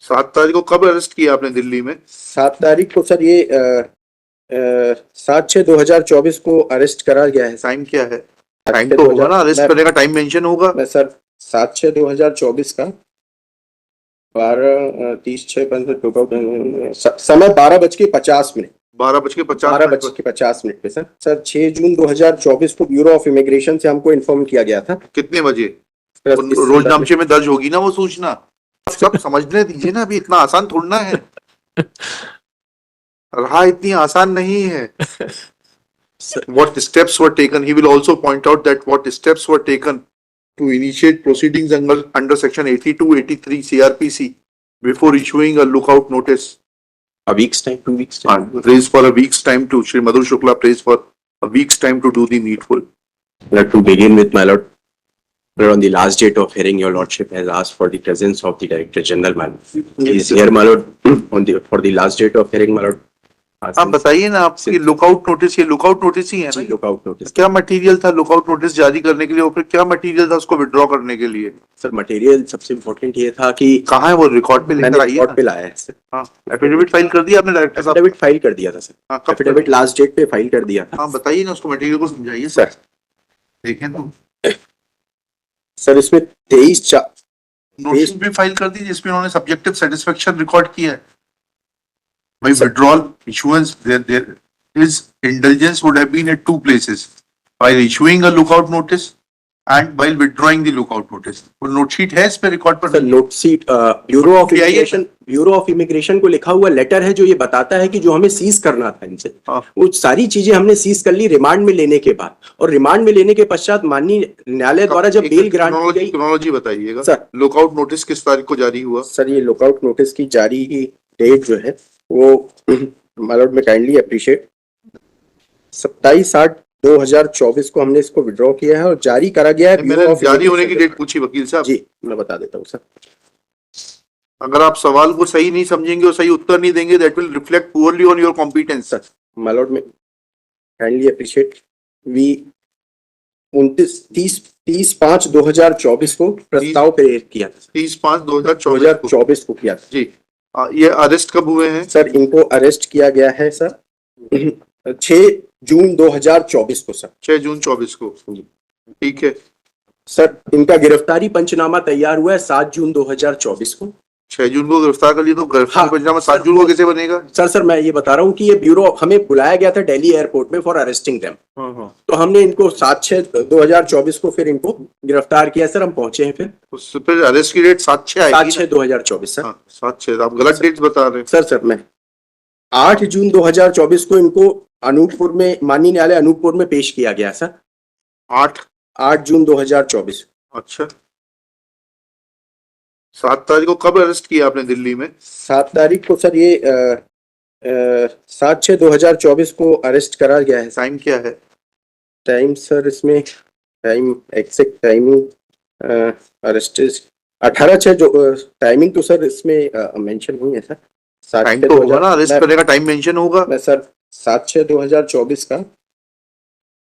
7 तारीख को कब अरेस्ट किया आपने दिल्ली में? 7 तारीख को सर ये 7/6/2024 को अरेस्ट करा गया है। टाइम क्या है? टाइम तो होगा ना, अरेस्ट करने का टाइम मेंशन होगा। मैं सर 7/6/2024 का 12:30 समय 12:50 12:50 पे सर 6 जून 2024 को ब्यूरो ऑफ इमिग्रेशन से हमको इन्फॉर्म किया गया था। कितने बजे? रोजनामचे में दर्ज होगी ना वो सूचना। सब समझने दीजिए ना, अभी इतना आसान थोड़ना है। रहा इतनी आसान नहीं है। What steps were taken? He will also point out that what steps were taken to initiate proceedings under section 82, 83 CRPC before issuing a lookout notice. A week's time, 2 weeks time. Prays for a week's time to Shri Madhur Shukla prays for a week's time to do the needful. To begin with, my lord, on the last date of hearing, your lordship has asked for the presence of the Director General, my lord. He is here, my lord, for the last date of hearing, my lord. आप बताइए ना, आपकी lookout notice, ये lookout notice ही है ना? Lookout notice क्या material था lookout notice जारी करने के लिए, और फिर क्या मटेरियल था उसको विड्रॉ करने के लिए? सर मटेरियल सबसे इम्पोर्टेंट ये था कि कहाँ है वो, रिकॉर्ड पे लेकर आइए। रिकॉर्ड पे लाया है सर। हाँ, एफिडेविट फाइल कर दिया आपने डायरेक्टर साहब? एफिडेविट फाइल कर दिया था सर। हाँ, कब? एफिडेविट लास्ट डेट पे फाइल कर दिया था। हाँ, बताइए ना, उसको मटेरियल को समझाइए सर। देखें तो सर इसमें 23 नोटिस भी फाइल कर दी जिसमें उन्होंने सब्जेक्टिव सेटिस्फेक्शन रिकॉर्ड किया है। भाई withdrawal issuance, there is indulgence would have been at 2 places, while issuing a lookout notice and while withdrawing the lookout notice. वो नोट शीट है इस पे रिकॉर्ड पर? Sir note sheet bureau of immigration को लिखा हुआ लेटर है जो ये बताता है कि जो हमें सीज करना था इनसे, वो सारी चीजें हमने सीज कर ली रिमांड में लेने के बाद, और रिमांड में लेने के पश्चात माननीय न्यायालय द्वारा जब बेल ग्रांट की गई। क्रोनोलॉजी बताइएगा सर। लुकआउट नोटिस किस तारीख को जारी हुआ? सर ये लुकआउट नोटिस की जारी की डेट जो है वो माय लॉर्ड में काइंडली अप्रिशिएट 27/8/2024 को हमने इसको विड्रॉ किया है और जारी करा गया है। मैंने जारी होने की डेट पूछी वकील साहब। जी मैं बता देता हूँ सर। अगर आप सवाल को सही नहीं समझेंगे और सही उत्तर नहीं देंगे, that will reflect poorly on your competence. Sir my Lord में काइंडली अप्रिशिएट वी 30/5/2024 को प्रस्ताव प्रेरित किया था। 30/5/2024 को किया था जी। ये अरेस्ट कब हुए हैं? सर इनको अरेस्ट किया गया है सर 6 जून 2024 को सर। 6 जून 24 को, ठीक है सर। इनका गिरफ्तारी पंचनामा तैयार हुआ है 7 जून 2024 को। 6 जून को गिरफ्तार कर लिया तो गिरफ्तार पंचनामा 7 जून को कैसे बनेगा? सर मैं ये बता रहा हूँ कि ये ब्यूरो हमें बुलाया गया था दिल्ली एयरपोर्ट में फॉर अरेस्टिंग देम। तो हमने इनको 7/6/2024 को फिर इनको गिरफ्तार किया सर। हम पहुंचे हैं फिर अरेस्ट की डेट 7/6 आएगी। 7/6/2024 सर। 7/6 आप गलत डेट बता रहे हैं सर मैं 8 जून 2024 को इनको अनूपपुर में माननीय न्यायालय अनूपपुर में पेश किया गया सर। 8 जून 2024। अच्छा, 7 तारीख को कब अरेस्ट किया आपने दिल्ली में? 7 तारीख को सर ये 7/6/2024 को अरेस्ट करा गया है। टाइम क्या है? टाइम सर इसमें टाइम एग्जैक्ट टाइमिंग अरेस्ट 18/6 जो टाइमिंग तो सर इसमें मेंशन नहीं है सर। टाइम तो होगा ना, अरेस्ट करने का टाइम मेंशन होगा। मैं सर 7/6/2024 का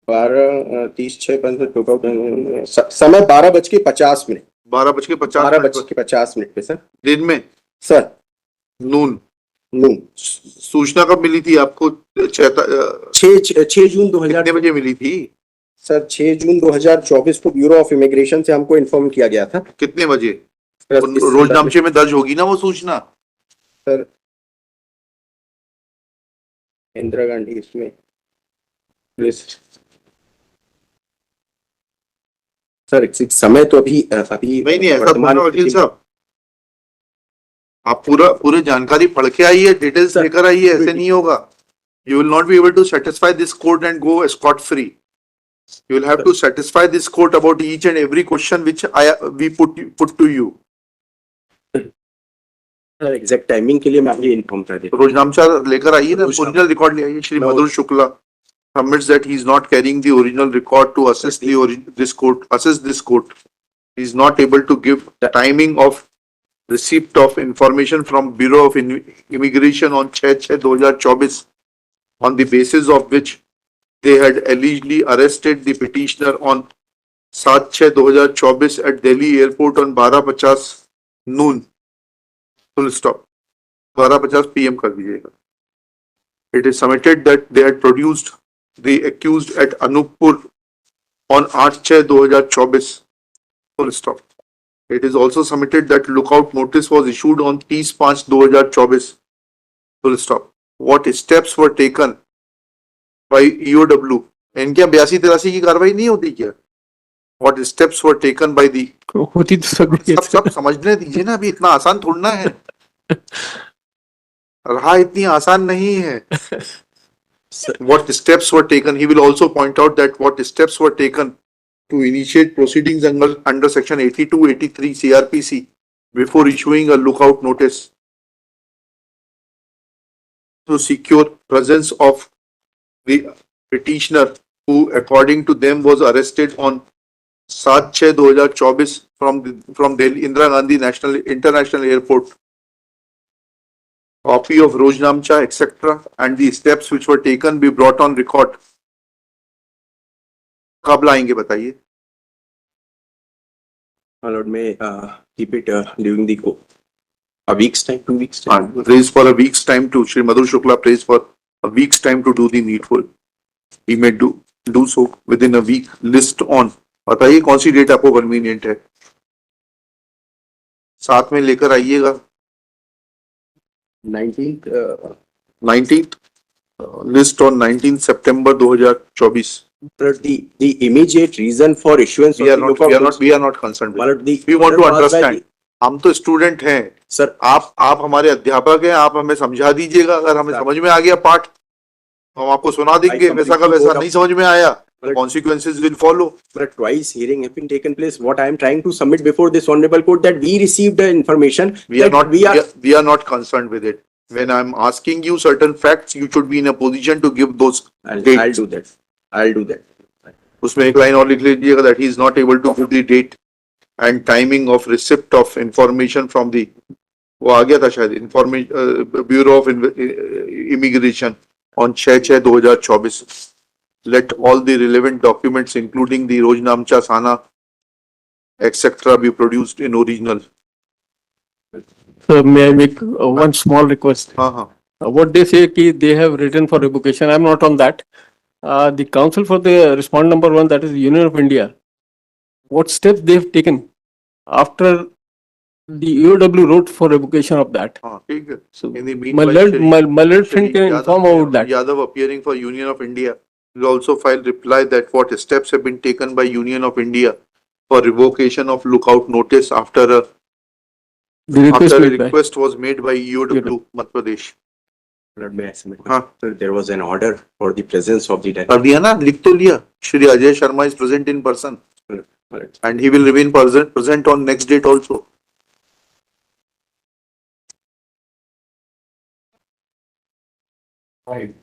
12:30 समय 12:50 12:50 पे सर। दिन में सर? नून सूचना कब मिली थी आपको? 6 जून 2000 कितने बजे मिली थी? सर 6 जून 2024 को ब्यूरो ऑफ इमिग्रेशन से हमको इन्फॉर्म किया गया था। कितने बजे? रोजनामचे में दर्ज होगी ना वो सूचना। सर इंदिरा गांधी इसमें सर समय तो अभी नहीं ऐसा वकील साहब, आप पूरे जानकारी पढ़ के आइए, डिटेल्स लेकर आइए, ऐसे नहीं होगा। You will not be able to satisfy this court and go scot free. You will have to satisfy this court about each and every question which we put to you. Sir exact timing के लिए मैं अभी inform कर देता हूं। रोजनामचा लेकर आइए ना, ओरिजिनल रिकॉर्ड ले आइए। श्री मधुर Shukla submits that he is not carrying the original record to assess this court. He is not able to give the timing of receipt of information from Bureau of Immigration on 6/6/2024 on the basis of which they had allegedly arrested the petitioner on 7/6/2024 at Delhi airport on 12:50 noon. Full stop. 12:50 PM कर दीजिएगा. It is submitted that they had produced the accused at Anuppur on 8/6/2024. Full stop. It is also submitted that lookout notice was issued on 30/5/2024. Full stop. What steps were taken by EOW? इनके 82-83 की कार्रवाई नहीं होती क्या? What steps were taken by the होती तो सभी सब समझने दीजिए ना, अभी इतना आसान थोड़ा है. रहा इतनी आसान नहीं है. What steps were taken? He will also point out that what steps were taken to initiate proceedings under section 82-83 CRPC before issuing a lookout notice to secure presence of the petitioner who according to them was arrested on 7/6/2024 from Delhi Indira Gandhi International Airport. Copy of Rojnamcha etc. and the steps which were taken be brought on record. कब लाएंगे बताइए? My lord, may keep it during the a week's time, 2 weeks time. Prays for a week's time to Shri Madhur Shukla prays for a week's time to do the needful. He may do so within a week. List on. बताइए कौन सी date आपको convenient है? साथ में लेकर आइएगा. 19th list on 19th September 2024. The immediate reason for issuance We of are the not lookout we are not concerned My with lord, the it. We want to order passed by understand. हम तो student हैं. Sir, आप हमारे अध्यापक हैं. आप हमें समझा दीजिएगा. अगर हमें समझ में आ गया पाठ हम आपको सुना देंगे. वैसा का वैसा नहीं समझ में आया, consequences will follow. but twice hearing have been taken place. What I am trying to submit before this honorable court that we received the information. We are that not we are not concerned with it. When I'm asking you certain facts, you should be in a position to give those I'll dates. do that. I'll do that. उसमें एक line और लिख लीजिएगा that he is not able to give the date and timing of receipt of information from the वो आ गया था शायद information Bureau of Immigration on 6/6/2024. Let all the relevant documents including the Rojnamcha Sana etc. be produced in original. So may I make one small request? हाँ हाँ. What they say कि they have written for revocation. I'm not on that. The counsel for the respond number 1, that is Union of India. What steps they've taken after the EOW wrote for revocation of that? हाँ ठीक है. So In the my meanwhile, learned friend can Yadav- inform about that. Yadav appearing for Union of India will also file reply that what steps have been taken by Union of India for revocation of lookout notice after a request was made by EOW Madhya Pradesh. Lord, may I submit? हाँ. Sir, there was an order for the presence of the कर दिया ना, लिख तो लिया. Shri Ajay Sharma is present in person Correct. and he will remain present on next date also. Right.